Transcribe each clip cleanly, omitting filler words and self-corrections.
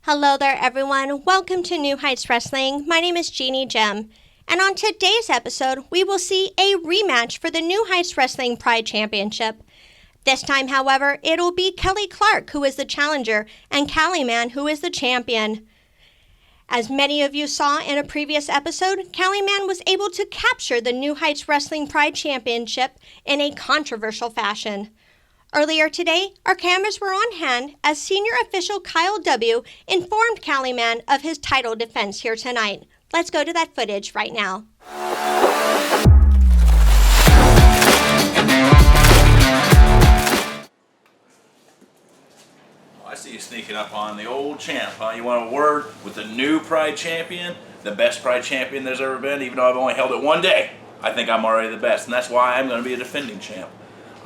Hello there, everyone. Welcome to New Heights Wrestling. My name is Jeannie Gem. And on today's episode, we will see a rematch for the New Heights Wrestling Pride Championship. This time, however, it'll be Kelly Klark who is the challenger and Cali Man who is the champion. As many of you saw in a previous episode, Cali Man was able to capture the New Heights Wrestling Pride Championship in a controversial fashion. Earlier today, our cameras were on hand as senior official Kyle W. informed Cali Man of his title defense here tonight. Let's go to that footage right now. I see you sneaking up on the old champ, huh? You want a word with the new Pride Champion? The best Pride Champion there's ever been, even though I've only held it one day. I think I'm already the best, and that's why I'm going to be a defending champ.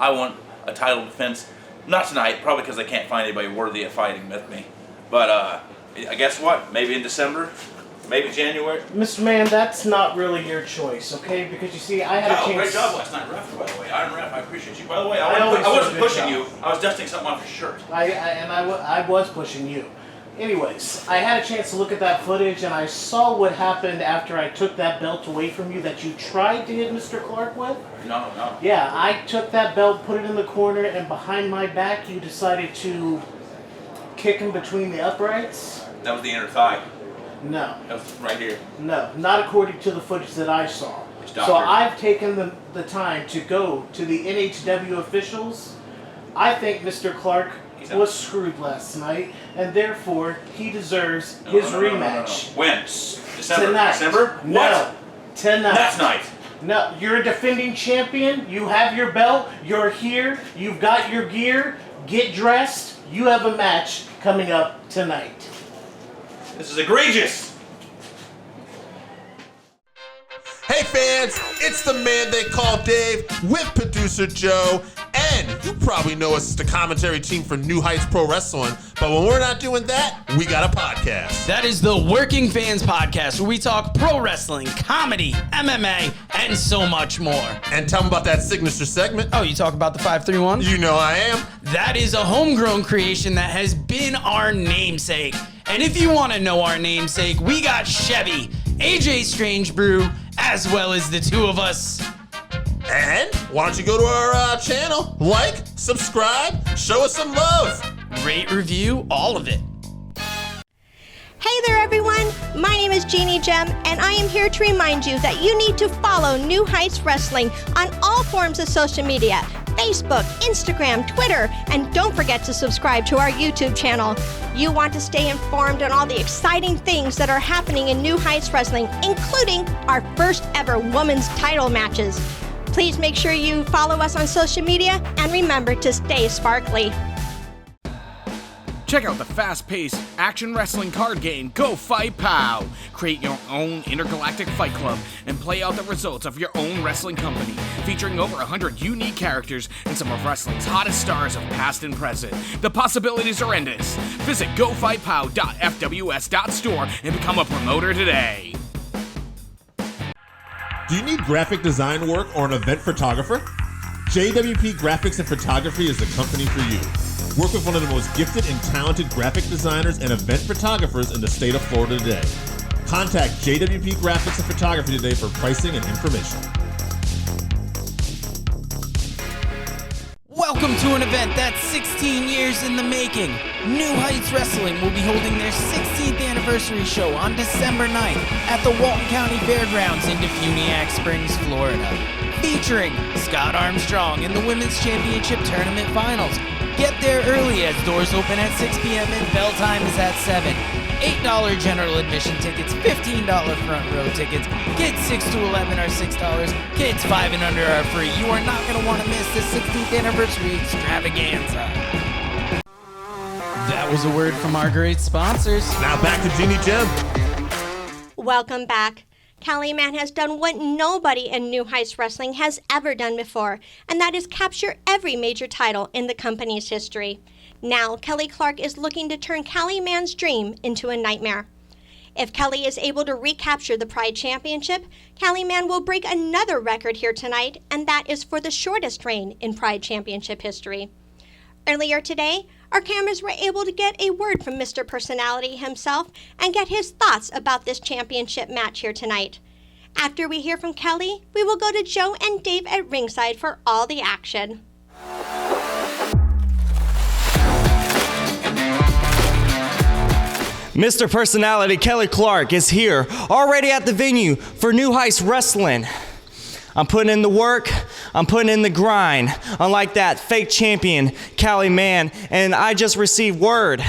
I want a title defense, not tonight, probably because I can't find anybody worthy of fighting with me. But I guess what? Maybe in December? Maybe January? Mr. Man, that's not really your choice, okay? Because you see, I had a chance... Great job last night, ref, by the way. I'm ref, I appreciate you. By the way, I wasn't pushing you. I was dusting something off your shirt. I was pushing you. Anyways, I had a chance to look at that footage, and I saw what happened after I took that belt away from you that you tried to hit Mr. Klark with. No. Yeah, I took that belt, put it in the corner, and behind my back, you decided to kick him between the uprights. That was the inner thigh. No. That was right here. No, not according to the footage that I saw. So I've taken the time to go to the NHW officials. I think Mr. Klark was screwed last night, and therefore he deserves his rematch. When? December? Tonight. December? No. What? Tonight. That's night. No, you're a defending champion. You have your belt. You're here. You've got your gear. Get dressed. You have a match coming up tonight. This is egregious. Hey fans, it's the man they call Dave with producer Joe, and you probably know us as the commentary team for New Heights Pro Wrestling, but when we're not doing that, we got a podcast. That is the Working Fans Podcast, where we talk pro wrestling, comedy, MMA, and so much more. And tell them about that signature segment. Oh, you talk about the 531? You know I am. That is a homegrown creation that has been our namesake. And if you want to know our namesake, we got Chevy, AJ Strange Brew, as well as the two of us. And why don't you go to our channel, like, subscribe, show us some love. Rate, review, all of it. Hey there, everyone. My name is Jeannie Gem, and I am here to remind you that you need to follow New Heights Wrestling on all forms of social media: Facebook, Instagram, Twitter, and don't forget to subscribe to our YouTube channel. You want to stay informed on all the exciting things that are happening in New Heights Wrestling, including our first ever women's title matches. Please make sure you follow us on social media, and remember to stay sparkly. Check out the fast-paced action wrestling card game, Go Fight Pow! Create your own intergalactic fight club and play out the results of your own wrestling company, featuring over 100 unique characters and some of wrestling's hottest stars of past and present. The possibilities are endless. Visit gofightpow.fws.store and become a promoter today. Do you need graphic design work or an event photographer? JWP Graphics and Photography is the company for you. Work with one of the most gifted and talented graphic designers and event photographers in the state of Florida today. Contact JWP Graphics and Photography today for pricing and information. Welcome to an event that's 16 years in the making. New Heights Wrestling will be holding their 16th anniversary show on December 9th at the Walton County Fairgrounds in DeFuniak Springs, Florida. Featuring Scott Armstrong in the Women's Championship Tournament Finals. Get there early as doors open at 6 p.m. and bell time is at 7. $8 general admission tickets, $15 front row tickets. Kids 6 to 11 are $6. Kids 5 and under are free. You are not going to want to miss this 16th anniversary extravaganza. That was a word from our great sponsors. Now back to Jeannie Gem. Welcome back. Cali Man has done what nobody in New Heights Wrestling has ever done before, and that is capture every major title in the company's history. Now, Kelly Klark is looking to turn Cali Man's dream into a nightmare. If Kelly is able to recapture the Pride Championship, Cali Man will break another record here tonight, and that is for the shortest reign in Pride Championship history. Earlier today, our cameras were able to get a word from Mr. Personality himself and get his thoughts about this championship match here tonight. After we hear from Kelly, we will go to Joe and Dave at ringside for all the action. Mr. Personality Kelly Klark is here, already at the venue for New Heights Wrestling. I'm putting in the work, I'm putting in the grind, unlike that fake champion, Cali Man, and I just received word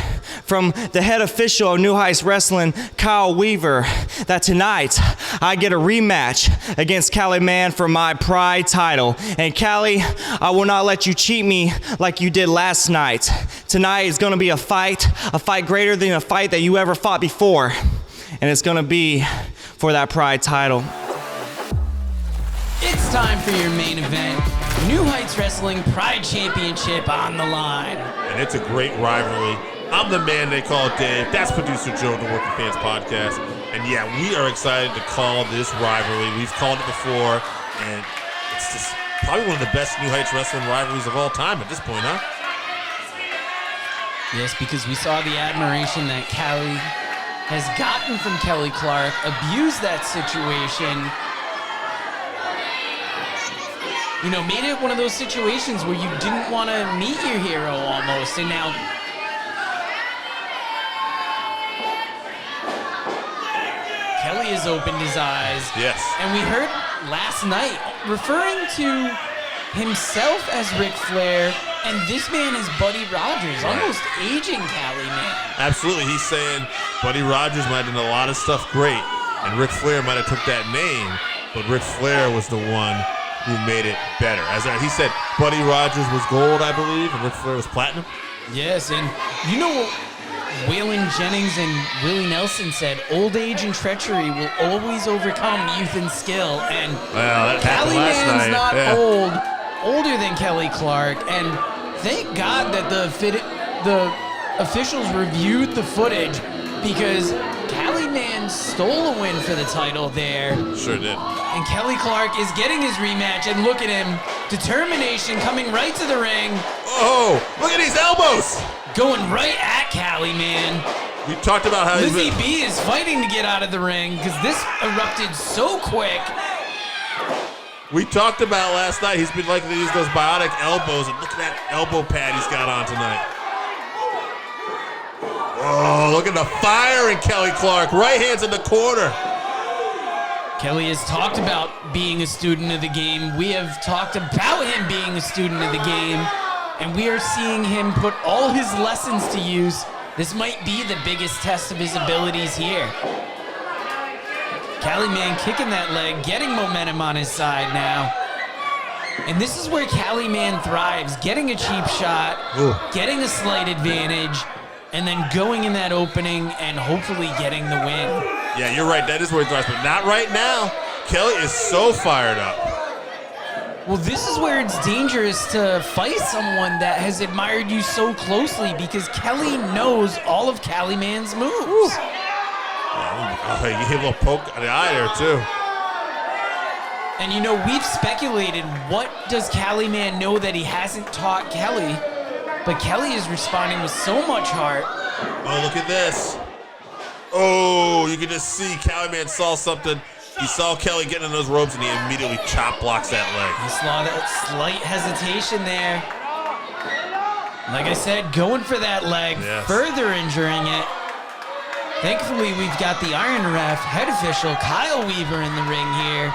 from the head official of New Heights Wrestling, Kyle Weaver, that tonight I get a rematch against Cali Man for my Pride title. And Cali, I will not let you cheat me like you did last night. Tonight is gonna be a fight greater than a fight that you ever fought before, and it's gonna be for that Pride title. It's time for your main event. New Heights Wrestling Pride Championship on the line. And it's a great rivalry. I'm the man they call Dave. That's producer Joe, the Working Fans Podcast. And yeah, we are excited to call this rivalry. We've called it before, and it's just probably one of the best New Heights Wrestling rivalries of all time at this point, huh? Yes, because we saw the admiration that Cali has gotten from Kelly Klark, abused that situation. You know, made it one of those situations where you didn't want to meet your hero almost, and now Kelly has opened his eyes. Yes. And we heard last night referring to himself as Ric Flair, and this man is Buddy Rogers, almost aging Cali Man. Absolutely. He's saying Buddy Rogers might have done a lot of stuff great, and Ric Flair might have took that name, but Ric Flair was the one who made it better. As he said, Buddy Rogers was gold, I believe, and Ric Flair was platinum. Yes, and you know what Waylon Jennings and Willie Nelson said, old age and treachery will always overcome youth and skill, and Cali Man's not older than Kelly Klark, and thank God that the officials reviewed the footage, because Cali Man stole a win for the title there. Sure did. And Kelly Klark is getting his rematch, and look at him. Determination coming right to the ring. Oh, look at these elbows. Going right at Cali Man. We talked about how Lizzie B is fighting to get out of the ring because this erupted so quick. We talked about last night, he's been liking to use those biotic elbows, and look at that elbow pad he's got on tonight. Oh, look at the fire in Kelly Klark. Right hand's in the corner. Kelly has talked about being a student of the game. We have talked about him being a student of the game, and we are seeing him put all his lessons to use. This might be the biggest test of his abilities here. Cali Man kicking that leg, getting momentum on his side now. And this is where Cali Man thrives, getting a cheap shot, getting a slight advantage, and then going in that opening and hopefully getting the win. Yeah, you're right. That is where he thrives, but not right now. Kelly is so fired up. Well, this is where it's dangerous to fight someone that has admired you so closely, because Kelly knows all of Cali Man's moves. Oh, you hit a little poke on the eye there, too. And you know, we've speculated, what does Cali Man know that he hasn't taught Kelly? But Kelly is responding with so much heart. Oh, look at this. Oh, you can just see Cali Man saw something. He saw Kelly getting in those ropes, and he immediately chop blocks that leg. He saw that slight hesitation there. Like I said, going for that leg, further injuring it. Thankfully, we've got the Iron Ref, head official, Kyle Weaver in the ring here.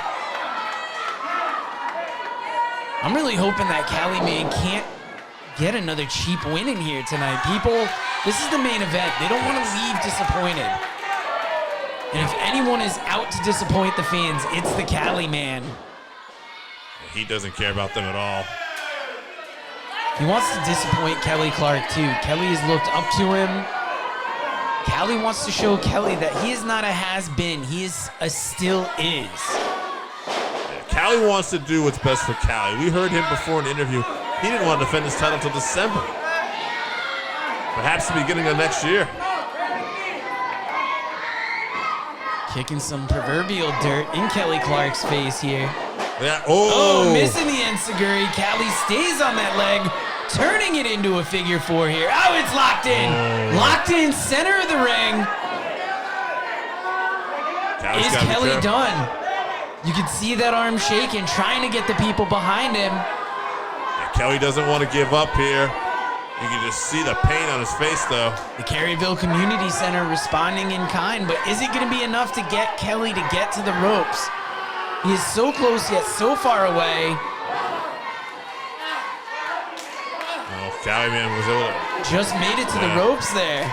I'm really hoping that Cali Man can't get another cheap win in here tonight. People, this is the main event. They don't want to leave disappointed. And if anyone is out to disappoint the fans, it's the Cali Man. He doesn't care about them at all. He wants to disappoint Kelly Klark too. Kelly has looked up to him. Cali wants to show Kelly that he is not a has-been. He is a still is. Yeah, Cali wants to do what's best for Cali. We heard him before in an interview. He didn't want to defend his title until December. Perhaps the beginning of next year. Kicking some proverbial dirt in Kelly Klark's face here. Yeah. Oh, missing the enziguri. Cali stays on that leg. turning it into a figure 4 here. Oh, it's locked in. Locked in, center of the ring. Is Kelly done? You can see that arm shaking, trying to get the people behind him. Yeah, Kelly doesn't want to give up here. You can just see the pain on his face, though. The Caryville Community Center responding in kind, but is it going to be enough to get Kelly to get to the ropes? He is so close yet so far away. Oh, CaliMan was able to... Just made it to the ropes there.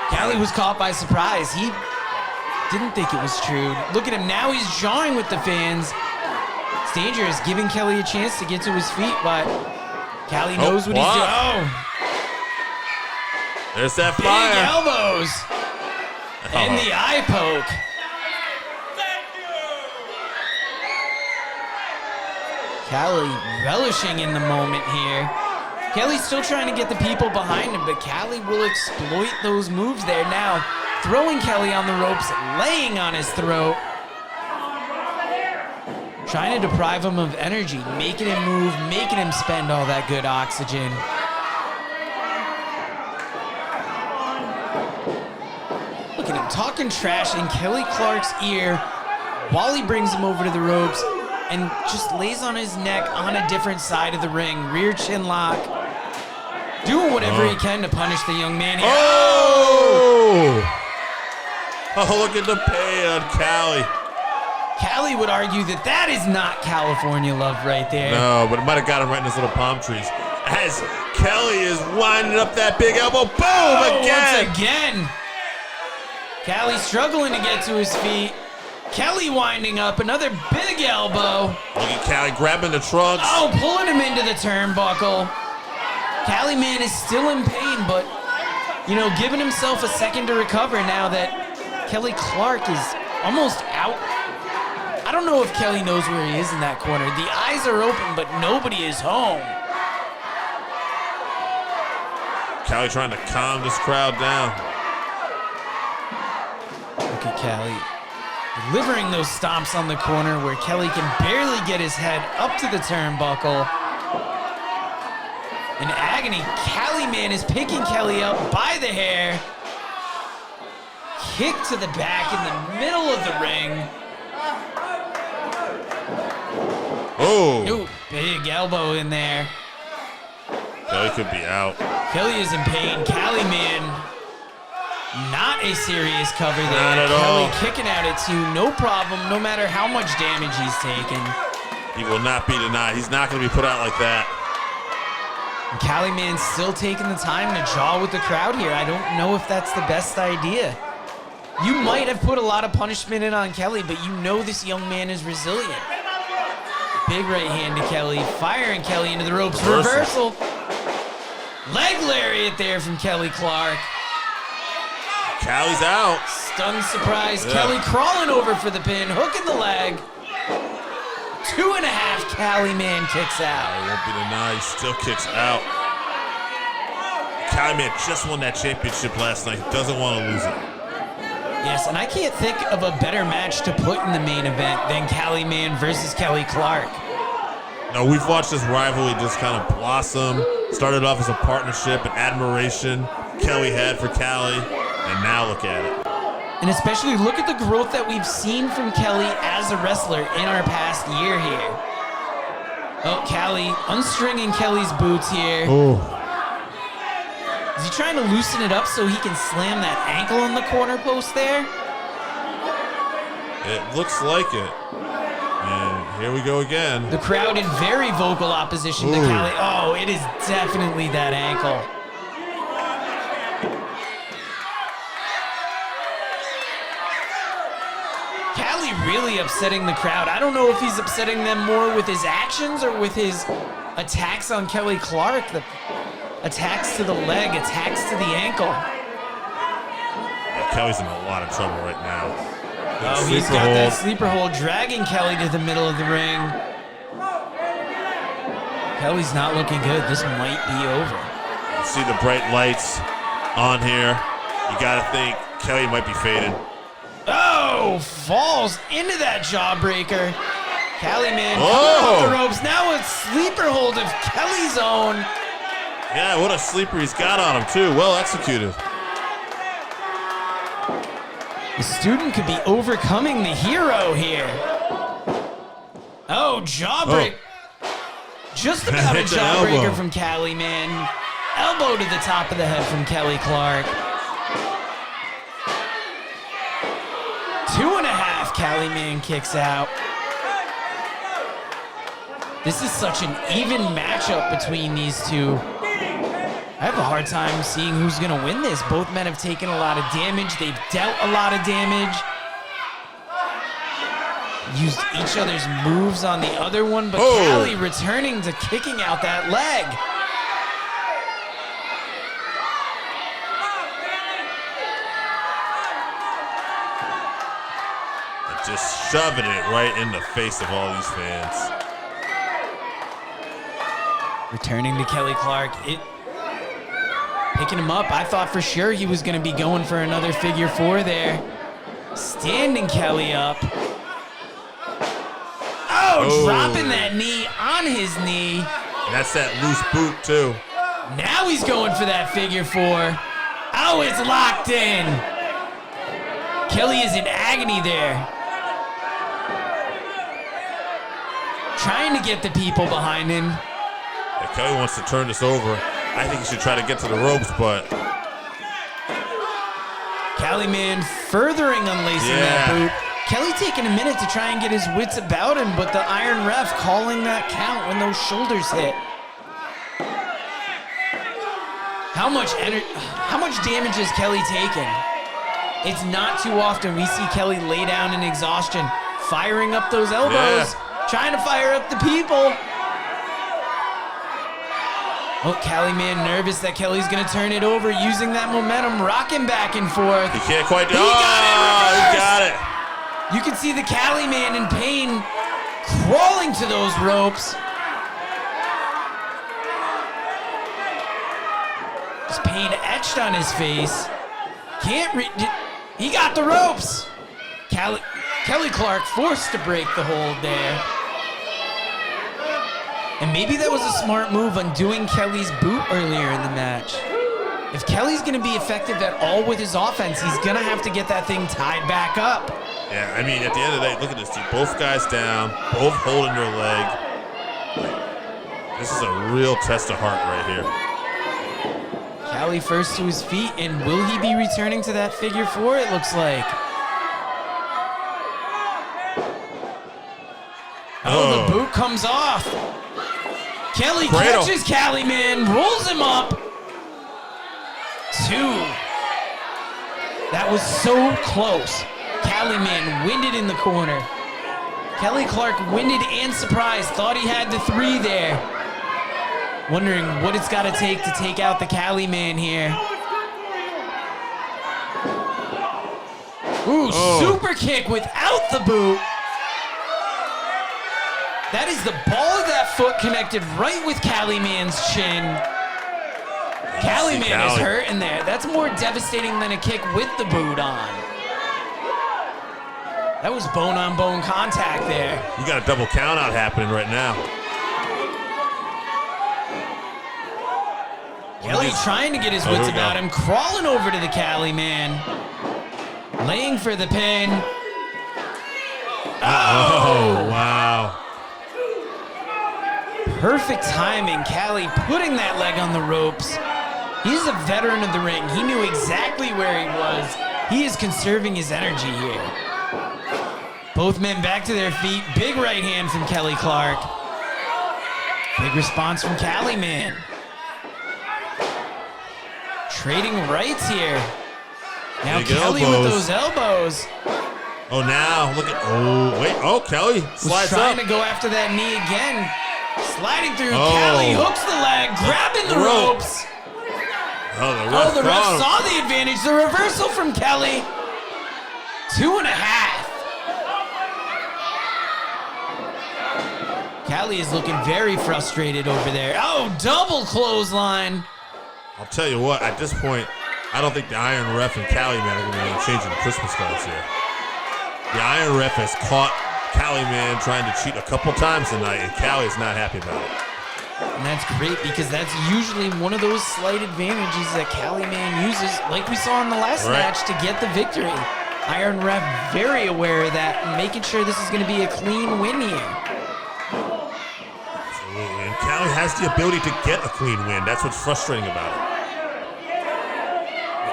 Kelly was caught by surprise. He didn't think it was true. Look at him now. He's jawing with the fans. It's dangerous, giving Kelly a chance to get to his feet, but Kelly knows what he's doing. Oh! There's that fire. Big elbows. And the eye poke. Kelly relishing in the moment here. Kelly's still trying to get the people behind him, but Kelly will exploit those moves there now. Throwing Kelly on the ropes, laying on his throat. Trying to deprive him of energy, making him move, making him spend all that good oxygen. Look at him talking trash in Kelly Klark's ear while he brings him over to the ropes and just lays on his neck on a different side of the ring. Rear chin lock. Doing whatever he can to punish the young man here. Oh! Oh, look at the pain on Kelly. Kelly would argue that that is not California love right there. No, but it might have got him right in his little palm trees. As Kelly is winding up that big elbow. Boom! Again! Once again. Kelly struggling to get to his feet. Kelly winding up another big elbow. Look at Kelly grabbing the trunks. Oh, pulling him into the turnbuckle. CaliMan is still in pain, but, you know, giving himself a second to recover now that Kelly Klark is almost out. I don't know if Kelly knows where he is in that corner. The eyes are open, but nobody is home. Kelly trying to calm this crowd down. Look at Kelly delivering those stomps on the corner where Kelly can barely get his head up to the turnbuckle. In agony, CaliMan is picking Kelly up by the hair. Kick to the back in the middle of the ring. Oh! Ooh, big elbow in there. Kelly could be out. Kelly is in pain. CaliMan, not a serious cover there. Not at Kelly all. kicking out at 2, no problem, no matter how much damage he's taken. He will not be denied. He's not going to be put out like that. And CaliMan's still taking the time to jaw with the crowd here. I don't know if that's the best idea. You might have put a lot of punishment in on Kelly, but you know this young man is resilient. Big right hand to Kelly, firing Kelly into the ropes. Reversal. Leg lariat there from Kelly Klark. Kelly's out. Stunned surprise. Kelly crawling over for the pin, hooking the leg. 2.5 CaliMan kicks out. He won't be denied. He still kicks out. CaliMan just won that championship last night. He doesn't want to lose it. Yes, and I can't think of a better match to put in the main event than CaliMan versus Kelly Klark. No, we've watched this rivalry just kind of blossom. Started off as a partnership and admiration Kelly had for Kelly, and now look at it. And especially look at the growth that we've seen from Kelly as a wrestler in our past year here. Oh, Kelly unstringing Kelly's boots here. Oh. Is he trying to loosen it up so he can slam that ankle on the corner post there? It looks like it. And here we go again. The crowd in very vocal opposition to Kelly. Oh, it is definitely that ankle. Kelly really upsetting the crowd. I don't know if he's upsetting them more with his actions or with his attacks on Kelly Klark. The attacks to the leg, attacks to the ankle. Yeah, Kelly's in a lot of trouble right now. Oh, he's got that sleeper hold, dragging Kelly to the middle of the ring. Kelly's not looking good. This might be over. You see the bright lights on here. You got to think Kelly might be faded. Oh, falls into that jawbreaker. Cali Man coming off the ropes. Now a sleeper hold of Kelly's own. Yeah, what a sleeper he's got on him, too. Well executed. The student could be overcoming the hero here. Oh, jawbreak. Just about a jawbreaker from Cali Man. Elbow to the top of the head from Kelly Klark. 2.5, Cali Man kicks out. This is such an even matchup between these two. I have a hard time seeing who's gonna win this. Both men have taken a lot of damage. They've dealt a lot of damage. Used each other's moves on the other one, but Cali returning to kicking out that leg. And just shoving it right in the face of all these fans. Returning to Kelly Klark. Picking him up. I thought for sure he was going to be going for another figure 4 there. Standing Kelly up. Dropping that knee on his knee. That's that loose boot, too. Now he's going for that figure 4. Oh, it's locked in. Kelly is in agony there. Trying to get the people behind him. Yeah, Kelly wants to turn this over. I think he should try to get to the ropes, but... Cali Man furthering unlacing that boot. Kelly taking a minute to try and get his wits about him, but the Iron Ref calling that count when those shoulders hit. How much damage has Kelly taken? It's not too often we see Kelly lay down in exhaustion, firing up those elbows, trying to fire up the people. Oh, Cali Man nervous that Kelly's gonna turn it over, using that momentum, rocking back and forth. He can't quite do it. He got it. You can see the Cali Man in pain crawling to those ropes. Just pain etched on his face. He got the ropes. Kelly Klark forced to break the hold there. And maybe that was a smart move, undoing Kelly's boot earlier in the match. If Kelly's going to be effective at all with his offense, he's going to have to get that thing tied back up. Yeah, I mean, at the end of the day, look at this team. Both guys down, both holding their leg. This is a real test of heart right here. Cali first to his feet, and will he be returning to that figure 4? It looks like. Oh, the boot comes off. Kelly catches Cali Man, rolls him up. 2. That was so close. Cali Man winded in the corner. Kelly Klark winded and surprised. Thought he had the 3 there. Wondering what it's got to take out the Cali Man here. Ooh, super kick without the boot. That is the ball of that foot connected right with Cali Man's chin. Cali Man is hurt in there. That's more devastating than a kick with the boot on. That was bone-on-bone contact there. You got a double count-out happening right now. Kelly trying to get his wits about him, crawling over to the Cali Man. Laying for the pin. Oh, wow. Perfect timing. Cali putting that leg on the ropes. He's a veteran of the ring. He knew exactly where he was. He is conserving his energy here. Both men back to their feet. Big right hand from Kelly Klark. Big response from Cali Man. Trading rights here. Now Kelly with those elbows. Oh, now look at. Oh, wait. Oh, Kelly slides up. Trying to go after that knee again. Sliding through. Cali hooks the leg, grabbing the ropes. Oh, the ref saw the advantage. The reversal from Kelly. 2.5. Cali is looking very frustrated over there. Oh, double clothesline. I'll tell you what, at this point, I don't think the Iron Ref and Cali Man are going to be changing the Christmas cards here. The Iron Ref has caught Cali Man trying to cheat a couple times tonight, and Cali is not happy about it. And that's great because that's usually one of those slight advantages that Cali Man uses, like we saw in the last match, to get the victory. Iron Ref very aware of that, making sure this is going to be a clean win here. Absolutely, and Cali has the ability to get a clean win. That's what's frustrating about it.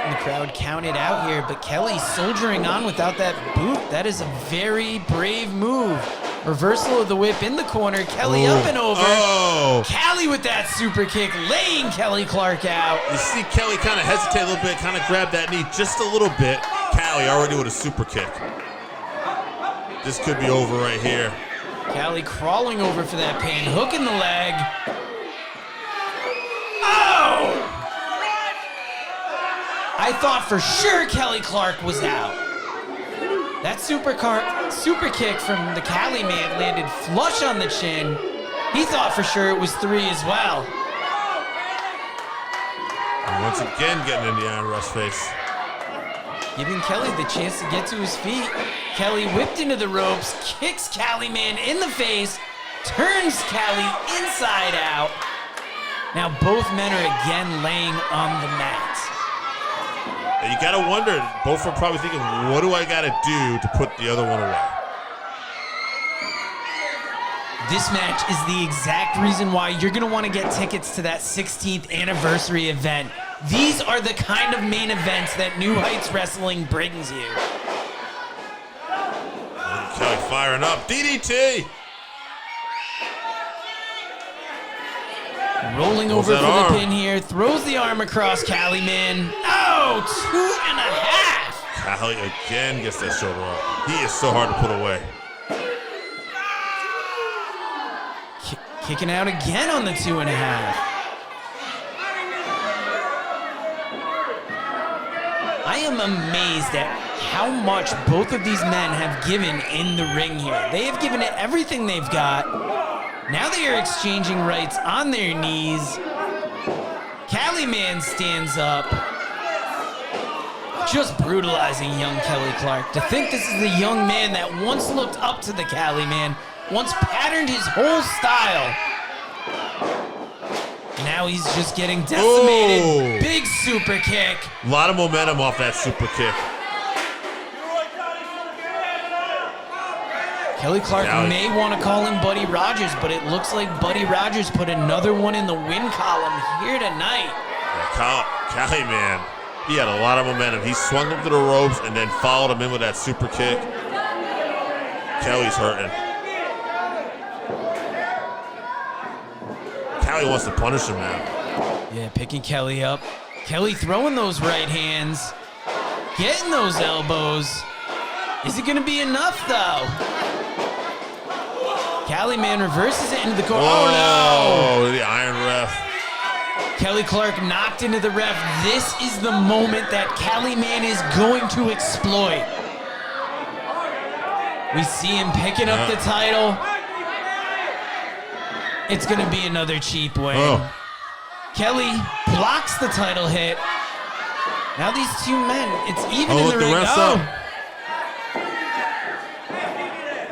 And the crowd counted out here, but Kelly soldiering on without that boot. That is a very brave move. Reversal of the whip in the corner. Kelly up and over. Oh! Cali with that super kick, laying Kelly Klark out. You see Kelly kind of hesitate a little bit, kind of grab that knee just a little bit. Cali already with a super kick. This could be over right here. Cali crawling over for that pin, hook in the leg. Oh! I thought for sure Kelly Klark was out. That super kick from the Cali Man landed flush on the chin. He thought for sure it was 3 as well. And once again getting in the Iron Ref's face. Giving Kelly the chance to get to his feet. Kelly whipped into the ropes, kicks Cali Man in the face, turns Cali inside out. Now both men are again laying on the mat. And you gotta wonder, both are probably thinking, what do I gotta do to put the other one away? This match is the exact reason why you're gonna want to get tickets to that 16th anniversary event. These are the kind of main events that New Heights Wrestling brings you. And Kelly firing up, DDT! Rolling over for the pin here, throws the arm across Cali Man. Oh, 2.5! Cali again gets that shoulder up. He is so hard to put away. Kicking out again on the 2.5. I am amazed at how much both of these men have given in the ring here. They have given it everything they've got. Now they are exchanging rights on their knees. Cali Man stands up. Just brutalizing young Kelly Klark. To think this is the young man that once looked up to the Cali Man, once patterned his whole style. Now he's just getting decimated. Oh. Big super kick. A lot of momentum off that super kick. Kelly Klark may want to call him Buddy Rogers, but it looks like Buddy Rogers put another one in the win column here tonight. Yeah, Cali Man, he had a lot of momentum. He swung him to the ropes and then followed him in with that super kick. Kelly's hurting. Cali wants to punish him now. Yeah, picking Kelly up. Kelly throwing those right hands, getting those elbows. Is it going to be enough, though? Cali Man reverses it into the corner. Oh, no! The Iron Ref. Kelly Klark knocked into the ref. This is the moment that Cali Man is going to exploit. We see him picking up the title. It's going to be another cheap win. Oh. Kelly blocks the title hit. Now these two men, it's even in the ring. Up.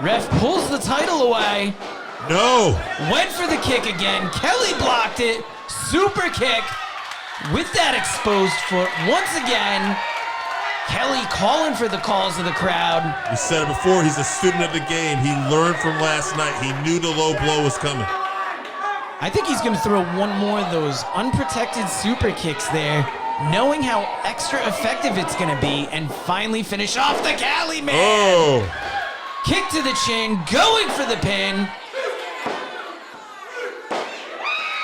Ref pulls the title away. No. Went for the kick again. Kelly blocked it. Super kick with that exposed foot. Once again, Kelly calling for the calls of the crowd. We said it before, he's a student of the game. He learned from last night. He knew the low blow was coming. I think he's going to throw one more of those unprotected super kicks there, knowing how extra effective it's going to be, and finally finish off the Cali Man. Oh. Kick to the chin, going for the pin.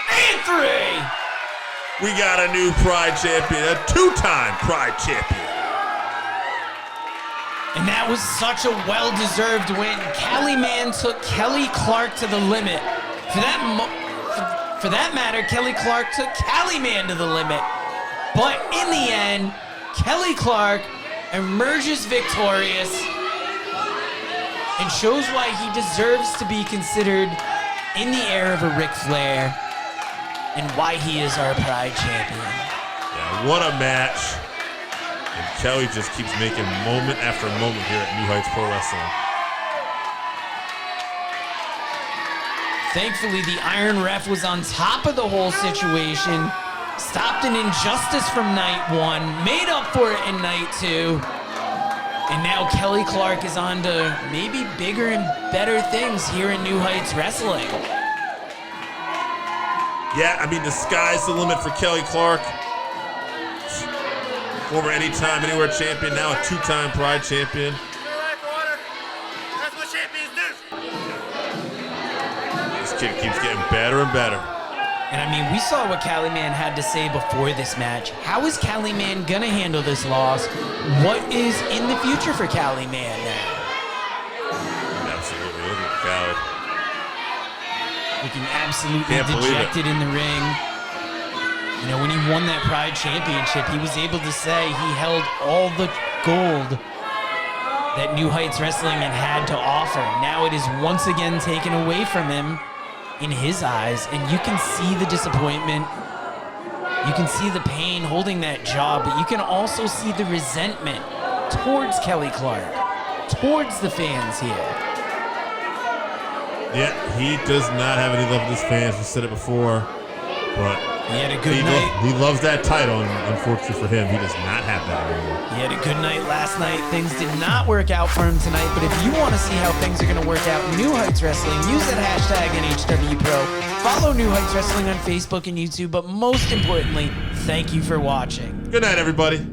And 3. We got a new Pride champion, a 2-time Pride champion. And that was such a well-deserved win. Cali Man took Kelly Klark to the limit. For that matter, Kelly Klark took Cali Man to the limit. But in the end, Kelly Klark emerges victorious and shows why he deserves to be considered in the air of a Ric Flair and why he is our Pride champion. Yeah, what a match. And Kelly just keeps making moment after moment here at New Heights Pro Wrestling. Thankfully, the Iron Ref was on top of the whole situation, stopped an injustice from night 1, made up for it in night 2, and now Kelly Klark is on to maybe bigger and better things here in New Heights Wrestling. Yeah, I mean, the sky's the limit for Kelly Klark. Former Anytime, Anywhere champion, now a 2-time Pride champion. That's what champions do. This kid keeps getting better and better. And I mean, we saw what Cali Man had to say before this match. How is Cali Man gonna handle this loss? What is in the future for Cali Man now? Absolutely, look at Cali. Looking absolutely Can't believe it. dejected in the ring. You know, when he won that Pride Championship, he was able to say he held all the gold that New Heights Wrestling had to offer. Now it is once again taken away from him in his eyes, and you can see the disappointment. You can see the pain holding that job, but you can also see the resentment towards Kelly Klark, towards the fans here. Yeah, he does not have any love for his fans. We said it before, but he had a good night. He loves that title, and unfortunately for him, he does not have that anymore. He had a good night last night. Things did not work out for him tonight, but if you want to see how things are going to work out in New Heights Wrestling, use that hashtag NHW Pro. Follow New Heights Wrestling on Facebook and YouTube, but most importantly, thank you for watching. Good night, everybody.